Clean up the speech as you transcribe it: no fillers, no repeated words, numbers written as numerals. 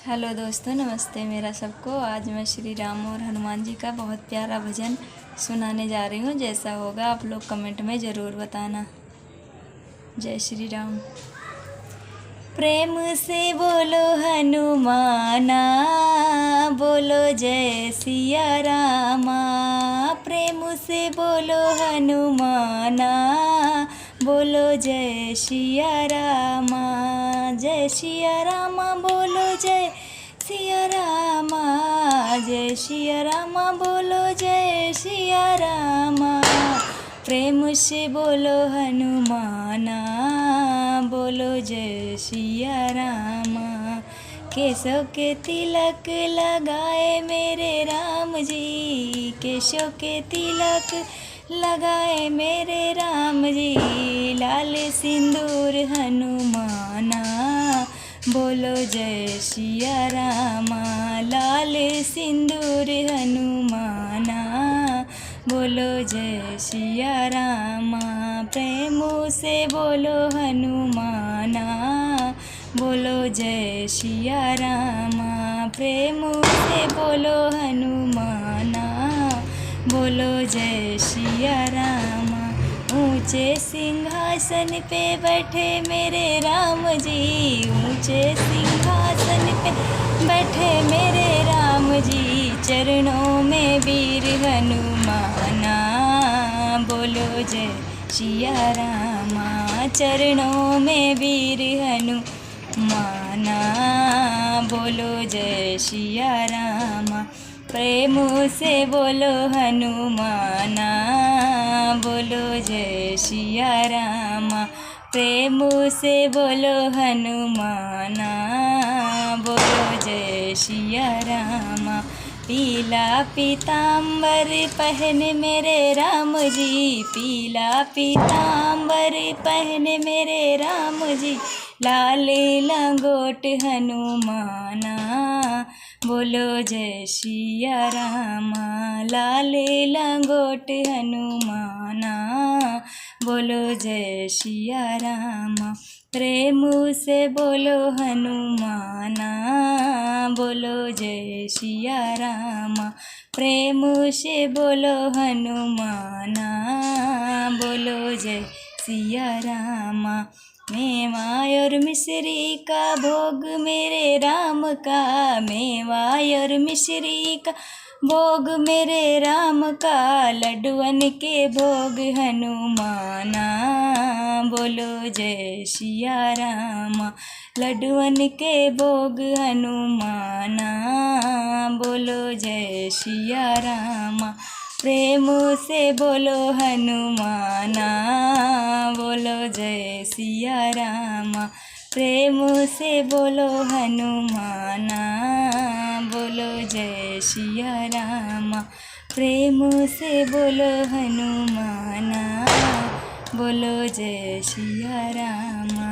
Hello दोस्तों, नमस्ते मेरा सबको। आज मैं श्री राम और हनुमान जी का बहुत प्यारा भजन सुनाने जा रही हूँ। जैसा होगा आप लोग कमेंट में ज़रूर बताना। जय श्री राम। प्रेम से बोलो हनुमाना, बोलो जय सिया रामा। प्रेम से बोलो हनुमाना, बोलो जय सिया रामा। जय सिया रामा बोलो जय सिया रामा। जय सिया रामा बोलो जय सिया रामा। प्रेम से बोलो हनुमाना, बोलो जय सिया रामा। केशव के तिलक लगाए मेरे राम जी, केशव के तिलक लगाए मेरे राम जी। लाल सिंदूर हनुमाना, बोलो जय सिया रामा। लाल सिंदूर हनुमाना, बोलो जय सिया रामा। प्रेम से बोलो हनुमाना, बोलो जय सिया रामा। प्रेम से बोलो हनुमाना, बोलो जय सिया रामा। ऊंचे सिंहासन पे बैठे मेरे राम जी, ऊंचे सिंहासन पे बैठे मेरे राम जी। चरणों में वीर हनुमाना, बोलो जय सिया रामा। चरणों में वीर हनुमाना, बोलो जय सिया रामा। प्रेम से बोलो हनुमाना, बोलो जय सिया रामा। प्रेम से बोलो हनुमाना, बोलो जय सिया रामा। पीला पीताम्बर पहने मेरे राम जी, पीला पीताम्बर पहने मेरे राम जी। लाल लंगोट हनुमाना, बोलो जय सिया रामा। लाल लंगोट हनुमाना, बोलो जय सिया रामा। प्रेम से बोलो हनुमाना, बोलो जय सिया रामा। प्रेम से बोलो हनुमाना, बोलो जय सिया रामा। मेवा और मिश्री का भोग मेरे राम का, मेवा और मिश्री का भोग मेरे राम का। लड्डुअन के भोग हनुमाना, बोलो जय सिया रामा। लड्डुअन के भोग हनुमाना, बोलो जय सिया रामा। प्रेम से बोलो हनुमाना, बोलो जय सिया रामा। प्रेम से बोलो हनुमाना, बोलो जय सिया रामा। प्रेम से बोलो हनुमाना, बोलो जय सिया रामा।